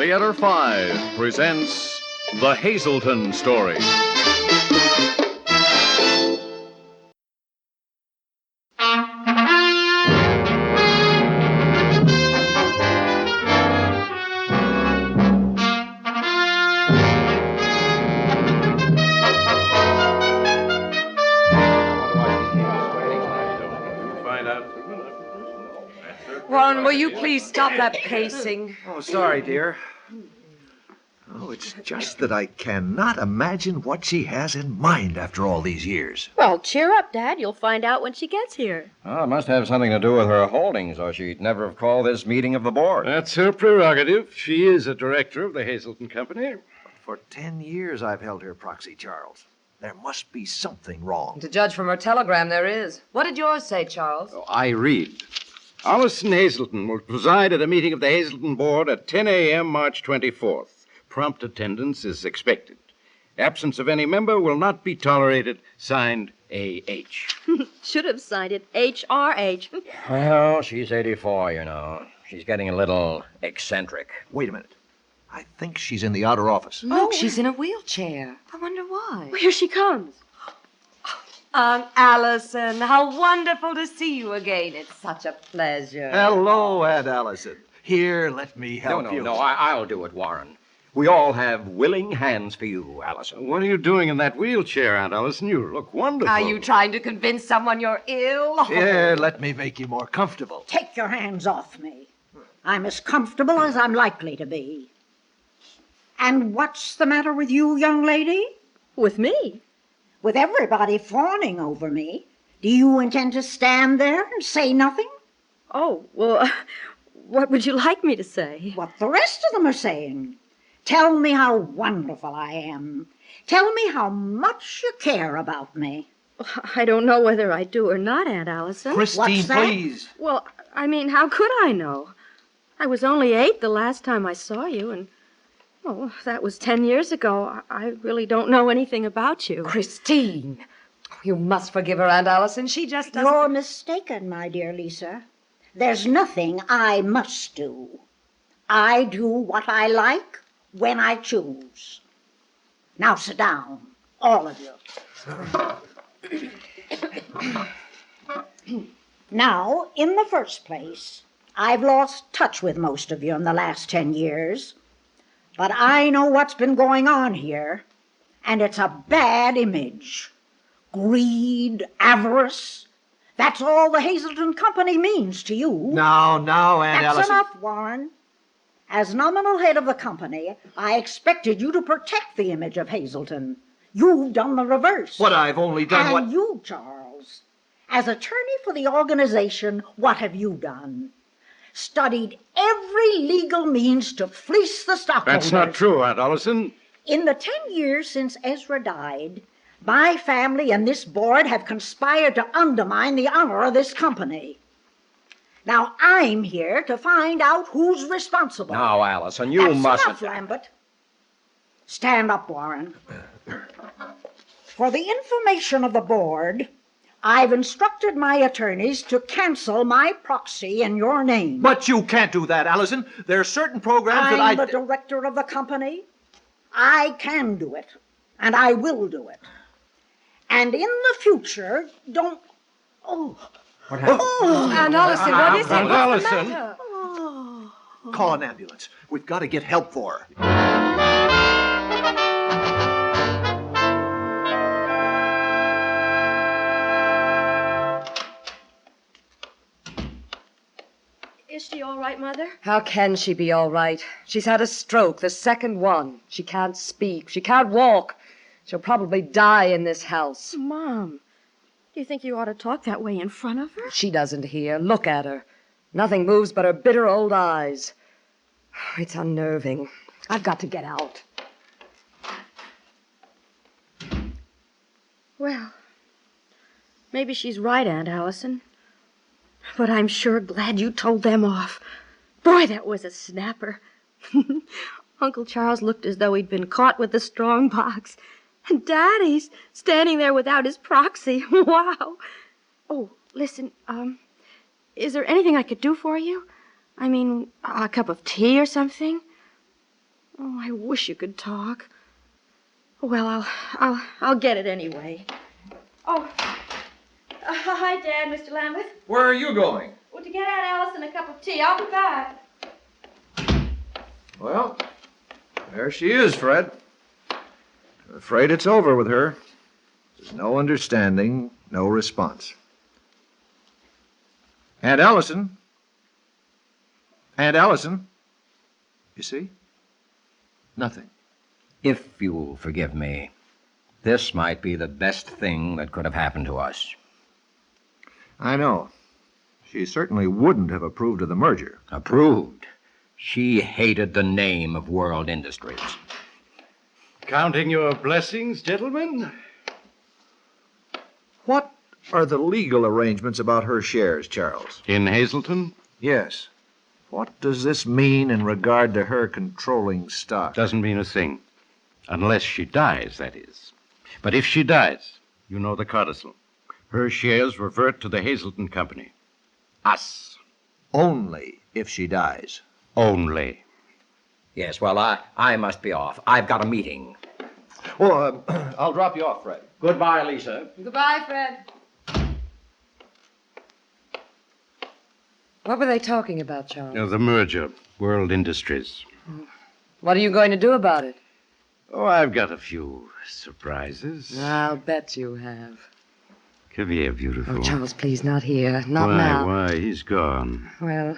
Theater 5 presents The Hazelton Story. Warren, will you please stop that pacing? Oh, sorry, dear. Oh, it's just that I cannot imagine what she has in mind after all these years. Well, cheer up, Dad. You'll find out when she gets here. Oh, it must have something to do with her holdings, or she'd never have called this meeting of the board. That's her prerogative. She is a director of the Hazelton Company. For 10 years I've held her proxy, Charles. There must be something wrong. To judge from her telegram, there is. What did yours say, Charles? Oh, I read. Alison Hazelton will preside at a meeting of the Hazelton board at 10 a.m. March 24th. Prompt attendance is expected. Absence of any member will not be tolerated. Signed, A.H. Should have signed it H.R.H. Well, she's 84, you know. She's getting a little eccentric. Wait a minute. I think she's in the outer office. Look, she's in a wheelchair. I wonder why. Well, here she comes. Aunt Alison, how wonderful to see you again. It's such a pleasure. Hello, Aunt Alison. Here, let me help you. No, I'll do it, Warren. We all have willing hands for you, Alison. What are you doing in that wheelchair, Aunt Alison? You look wonderful. Are you trying to convince someone you're ill? Here, let me make you more comfortable. Take your hands off me. I'm as comfortable as I'm likely to be. And what's the matter with you, young lady? With me? With everybody fawning over me, do you intend to stand there and say nothing? Oh, well, what would you like me to say? What the rest of them are saying. Tell me how wonderful I am. Tell me how much you care about me. I don't know whether I do or not, Aunt Alison. Christine, What's that? please. Well, I mean, how could I know? I was only 8 the last time I saw you, and, oh, that was 10 years ago. I really don't know anything about you. Christine, you must forgive her, Aunt Alison. She just doesn't... You're mistaken, my dear Lisa. There's nothing I must do. I do what I like when I choose. Now sit down, all of you. Now, in the first place, I've lost touch with most of you in the last 10 years. But I know what's been going on here, and it's a bad image. Greed, avarice, that's all the Hazelton Company means to you. Now, Aunt That's Alison. enough, Warren. As nominal head of the company, I expected you to protect the image of Hazelton. You've done the reverse. But I've only done And you, Charles, as attorney for the organization, what have you done? Studied every legal means to fleece the stockholders. That's not true, Aunt Alison. In the 10 years since Ezra died, my family and this board have conspired to undermine the honor of this company. Now, I'm here to find out who's responsible. Now, Alison, you That's mustn't... enough, Lambert. Stand up, Warren. For the information of the board, I've instructed my attorneys to cancel my proxy in your name. But you can't do that, Alison. There are certain programs that I'm the director of the company. I can do it, and I will do it. And in the future, don't... Oh, What happened? Aunt Alison, what is it? Aunt What's the Alison. matter? Call an ambulance. We've got to get help for her. Is she all right, Mother? How can she be all right? She's had a stroke, the second one. She can't speak. She can't walk. She'll probably die in this house. Mom, do you think you ought to talk that way in front of her? She doesn't hear. Look at her. Nothing moves but her bitter old eyes. It's unnerving. I've got to get out. Well, maybe she's right, Aunt Alison. But I'm sure glad you told them off. Boy, that was a snapper. Uncle Charles looked as though he'd been caught with the strong box. And Daddy's standing there without his proxy. Wow. Oh, listen, is there anything I could do for you? I mean, a cup of tea or something? Oh, I wish you could talk. Well, I'll get it anyway. Oh, hi, Dad, Mr. Lambeth. Where are you going? Well, to get Aunt Alison a cup of tea. I'll be back. Well, there she is, Fred. I'm afraid it's over with her. There's no understanding, no response. Aunt Alison? Aunt Alison? You see? Nothing. If you'll forgive me, this might be the best thing that could have happened to us. I know. She certainly wouldn't have approved of the merger. Approved. She hated the name of World Industries. Counting your blessings, gentlemen? What are the legal arrangements about her shares, Charles? In Hazelton? Yes. What does this mean in regard to her controlling stock? Doesn't mean a thing. Unless she dies, that is. But if she dies, you know the codicil. Her shares revert to the Hazelton Company. Us. Only if she dies. Only. Yes, well, I must be off. I've got a meeting. Well, I'll drop you off, Fred. Goodbye, Lisa. Goodbye, Fred. What were they talking about, Charles? The merger, World Industries. What are you going to do about it? Oh, I've got a few surprises. I'll bet you have. Come here, beautiful. Oh, Charles, please, not here. Not Why, now. Why? He's gone. Well,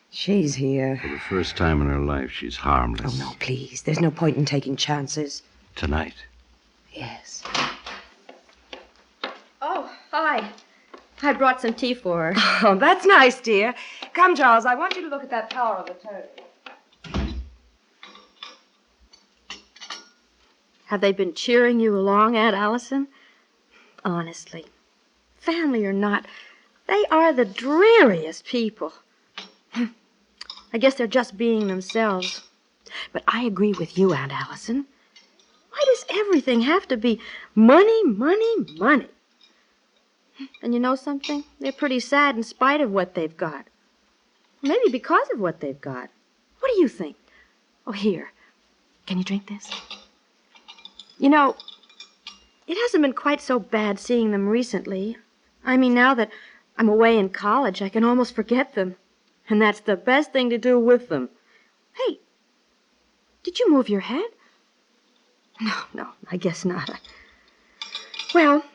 she's here. For the first time in her life, she's harmless. Oh, no, please. There's no point in taking chances. Tonight. Yes. Oh, hi. I brought some tea for her. Oh, that's nice, dear. Come, Charles, I want you to look at that power of attorney. Have they been cheering you along, Aunt Alison? Honestly, family or not, they are the dreariest people. I guess they're just being themselves. But I agree with you, Aunt Alison. Why does everything have to be money, money, money? And you know something? They're pretty sad in spite of what they've got. Maybe because of what they've got. What do you think? Oh, here. Can you drink this? You know, it hasn't been quite so bad seeing them recently. I mean, now that I'm away in college, I can almost forget them. And that's the best thing to do with them. Hey, did you move your head? No, I guess not. Well,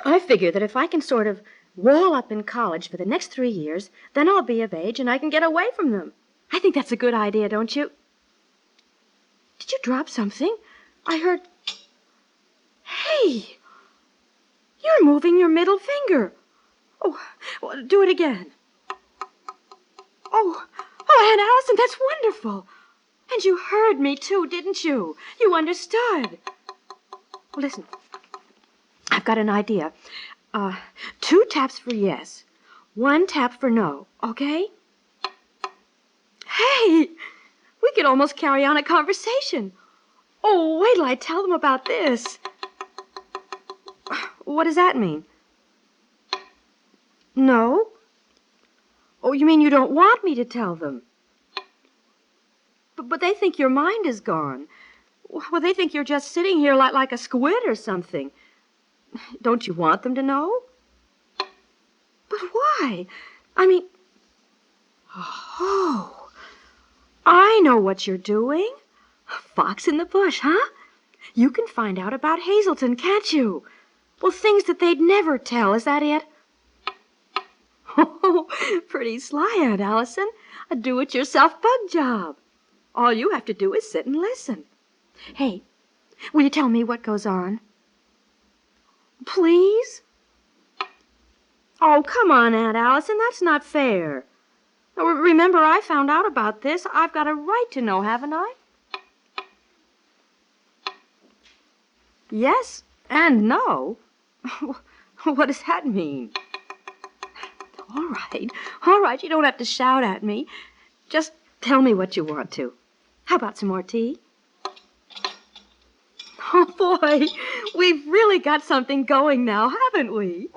I figure that if I can sort of wall up in college for the next 3 years, then I'll be of age and I can get away from them. I think that's a good idea, don't you? Did you drop something? I heard... Hey! You're moving your middle finger. Oh, well, do it again. Oh, Aunt Alison, that's wonderful. And you heard me, too, didn't you? You understood. Well, listen, I've got an idea. 2 taps for yes, 1 tap for no, okay? Hey, we could almost carry on a conversation. Oh, wait till I tell them about this. What does that mean? No? Oh, you mean you don't want me to tell them? But they think your mind is gone. Well, they think you're just sitting here like a squid or something. Don't you want them to know? But why? I mean... Oh, I know what you're doing. Fox in the bush, huh? You can find out about Hazelton, can't you? Well, things that they'd never tell, is that it? Oh, pretty sly, Aunt Alison. A do-it-yourself bug job. All you have to do is sit and listen. Hey, will you tell me what goes on? Please? Oh, come on, Aunt Alison. That's not fair. Now, remember, I found out about this. I've got a right to know, haven't I? Yes and no? What does that mean? All right. You don't have to shout at me. Just tell me what you want to. How about some more tea? Oh, boy, we've really got something going now, haven't we?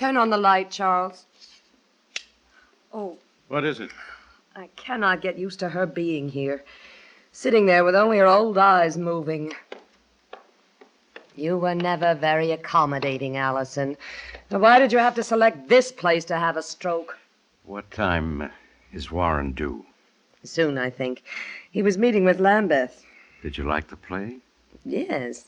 Turn on the light, Charles. Oh, What is it? I cannot get used to her being here. Sitting there with only her old eyes moving. You were never very accommodating, Alison. Now, why did you have to select this place to have a stroke? What time is Warren due? Soon, I think. He was meeting with Lambeth. Did you like the play? Yes.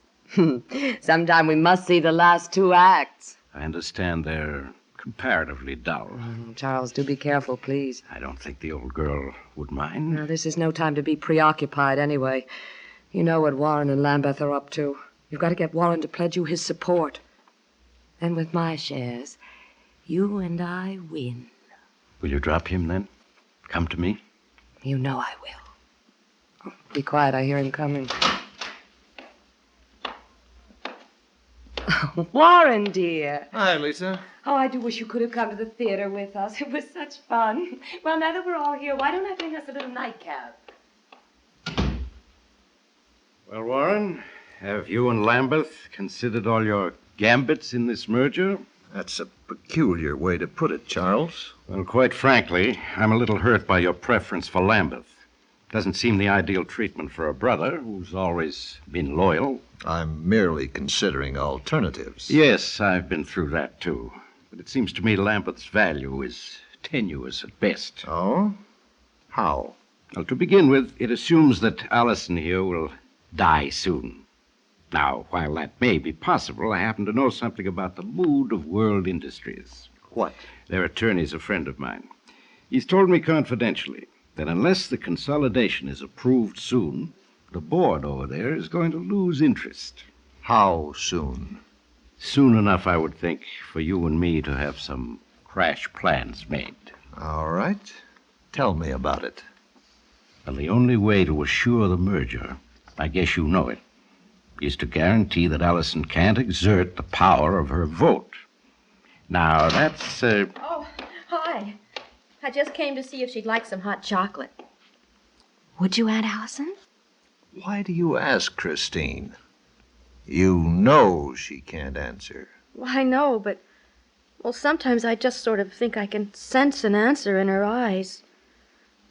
Sometime we must see the last 2 acts. I understand they're comparatively dull. Charles, do be careful, please. I don't think the old girl would mind. Now, this is no time to be preoccupied anyway. You know what Warren and Lambeth are up to. You've got to get Warren to pledge you his support. And with my shares, you and I win. Will you drop him then? Come to me? You know I will. Oh, be quiet, I hear him coming. Warren, dear. Hi, Lisa. Oh, I do wish you could have come to the theater with us. It was such fun. Well, now that we're all here, why don't I bring us a little nightcap? Well, Warren, have you and Lambeth considered all your gambits in this merger? That's a peculiar way to put it, Charles. Well, quite frankly, I'm a little hurt by your preference for Lambeth. Doesn't seem the ideal treatment for a brother who's always been loyal. I'm merely considering alternatives. Yes, I've been through that, too. But it seems to me Lambeth's value is tenuous at best. Oh? How? Well, to begin with, it assumes that Alison here will die soon. Now, while that may be possible, I happen to know something about the mood of World Industries. What? Their attorney's a friend of mine. He's told me confidentially that unless the consolidation is approved soon, the board over there is going to lose interest. How soon? Soon enough, I would think, for you and me to have some crash plans made. All right. Tell me about it. Well, the only way to assure the merger, I guess you know it, is to guarantee that Alison can't exert the power of her vote. Now, that's, Oh, hi. I just came to see if she'd like some hot chocolate. Would you, Aunt Alison? Why do you ask, Christine? You know she can't answer. Well, I know, but... Well, sometimes I just sort of think I can sense an answer in her eyes.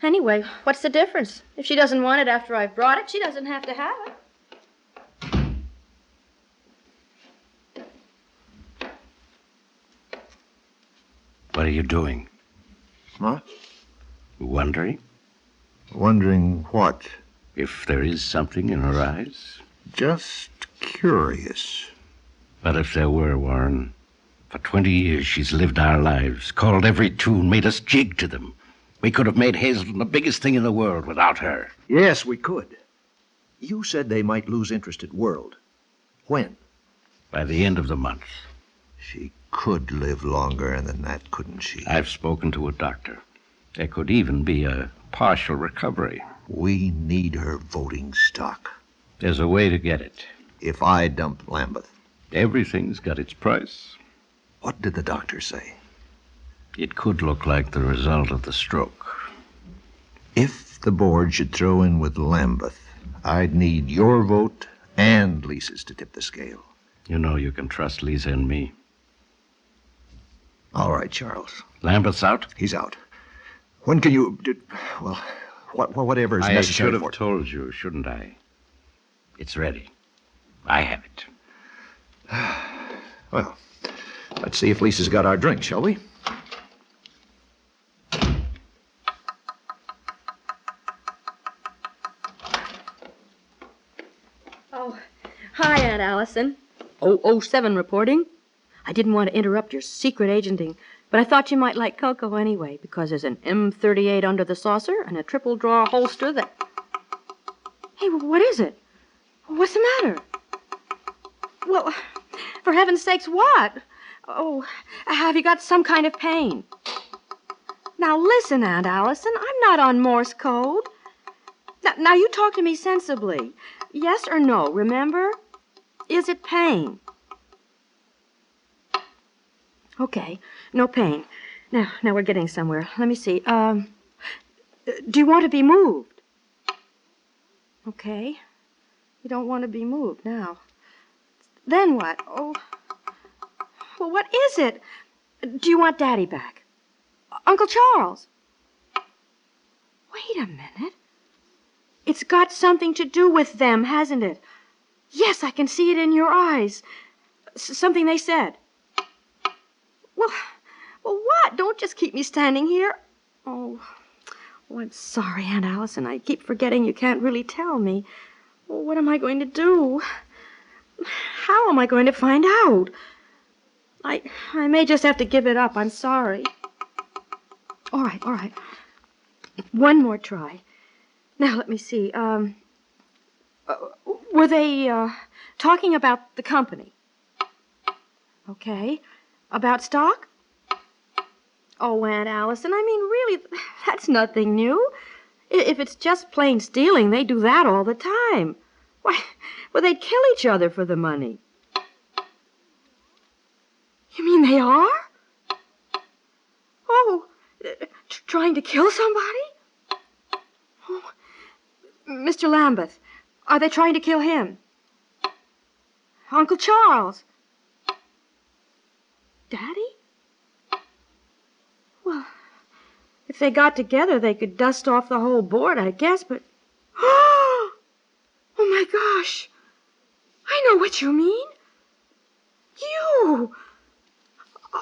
Anyway, what's the difference? If she doesn't want it after I've brought it, she doesn't have to have it. what are you doing? Huh? Wondering Wondering what? if there is something in her eyes? Just curious. But if there were, Warren, for 20 years she's lived our lives, called every tune, made us jig to them. We could have made Hazelton the biggest thing in the world without her. Yes, we could. You said they might lose interest at World. When? By the end of the month. She could live longer than that, couldn't she? I've spoken to a doctor. There could even be a partial recovery. We need her voting stock. There's a way to get it. If I dump Lambeth, Everything's got its price. what did the doctor say? It could look like the result of the stroke. If the board should throw in with Lambeth, I'd need your vote and Lisa's to tip the scale. You know you can trust Lisa and me. All right, Charles. Lambeth's out? He's out. When can you... Well, whatever is I necessary should for have it. told you, shouldn't I? It's ready. I have it. Well, let's see if Lisa's got our drink, shall we? Oh, hi, Aunt Alison. 007 reporting. I didn't want to interrupt your secret agenting, but I thought you might like cocoa anyway, because there's an M38 under the saucer and a triple drawer holster that... Hey, what is it? What's the matter? Well, for heaven's sakes, what? Oh, have you got some kind of pain? Now listen, Aunt Alison, I'm not on Morse code. Now you talk to me sensibly. Yes or no, remember? Is it pain? Okay, no pain. Now we're getting somewhere. Let me see. Do you want to be moved? Okay. You don't want to be moved now. Then what? Oh, well, what is it? Do you want Daddy back? Uncle Charles? Wait a minute. It's got something to do with them, hasn't it? Yes, I can see it in your eyes. Something they said. Well, what? Don't just keep me standing here. Oh, I'm sorry, Aunt Alison. I keep forgetting you can't really tell me. Well, what am I going to do? How am I going to find out? I may just have to give it up. I'm sorry. All right. One more try. Now, let me see. Were they talking about the company? Okay. About stock? Oh, Aunt Alison, I mean, really, that's nothing new. If it's just plain stealing, they do that all the time. Why, well, they'd kill each other for the money. You mean they are? Oh, trying to kill somebody? Oh, Mr. Lambeth, are they trying to kill him? Uncle Charles? Daddy? Well, if they got together, they could dust off the whole board, I guess, but... Oh, my gosh. I know what you mean. You.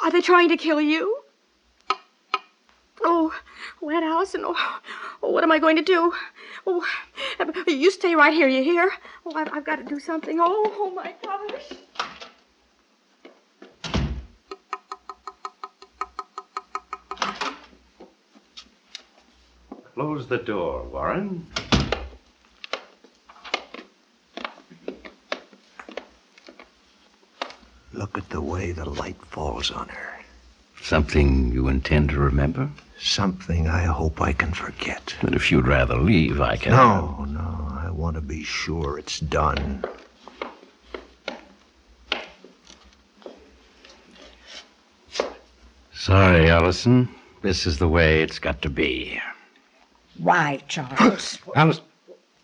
Are they trying to kill you? Oh, Aunt Alison, what am I going to do? Oh, you stay right here, you hear? Oh, I've got to do something. Oh, my gosh. Close the door, Warren. Look at the way the light falls on her. Something you intend to remember? Something I hope I can forget. But if you'd rather leave, I can... No, I want to be sure it's done. Sorry, Alison. This is the way it's got to be. Why, Charles? Alison.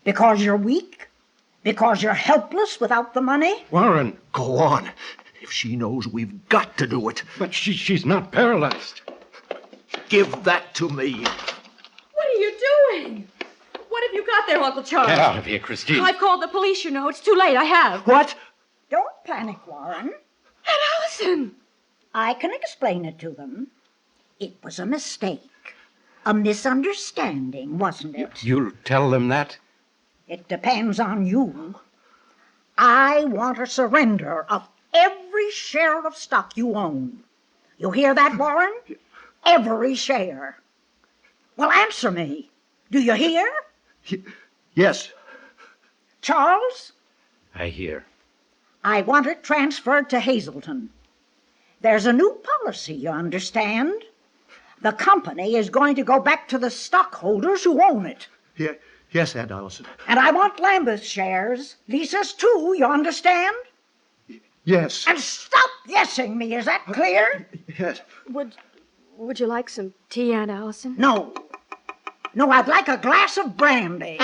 Because you're weak? Because you're helpless without the money? Warren. Go on. If she knows we've got to do it. But she's not paralyzed. Give that to me. What are you doing? What have you got there, Uncle Charles? Get out of here, Christine. I've called the police, you know. It's too late. I have. What? Don't panic, Warren. Aunt Alison! I can explain it to them. It was a mistake. A misunderstanding, wasn't it? You'll tell them that? It depends on you. I want a surrender of every share of stock you own. You hear that, Warren? Every share. Well, answer me. Do you hear? Yes. Charles? I hear. I want it transferred to Hazelton. There's a new policy, you understand? The company is going to go back to the stockholders who own it. Yes, Aunt Alison. And I want Lambeth's shares. Lisa's too, you understand? Yes. And stop yesing me, is that clear? Yes. Would you like some tea, Aunt Alison? No. No, I'd like a glass of brandy.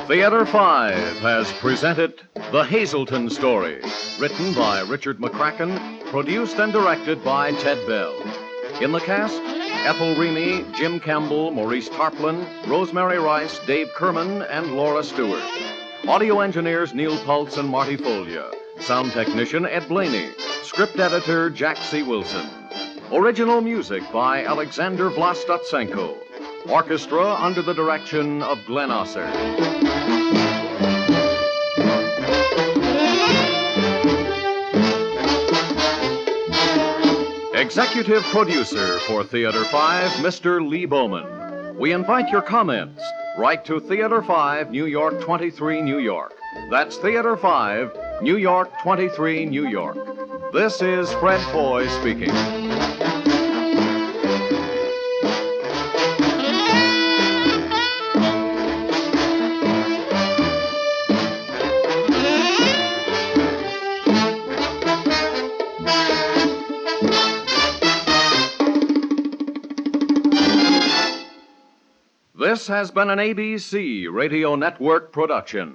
Theater 5 has presented The Hazelton Story, written by Richard McCracken, produced and directed by Ted Bell. In the cast, Ethel Remey, Jim Campbell, Maurice Tarplin, Rosemary Rice, Dave Kerman, and Laura Stuart. Audio engineers Neil Pultz and Marty Folia. Sound technician Ed Blaney. Script editor Jack C. Wilson. Original music by Alexander Vlastotsenko. Orchestra under the direction of Glenn Osser. Executive producer for Theater 5, Mr. Lee Bowman. We invite your comments. Write to Theater 5, New York 23, New York. That's Theater 5, New York 23, New York. This is Fred Foy speaking. This has been an ABC Radio Network production.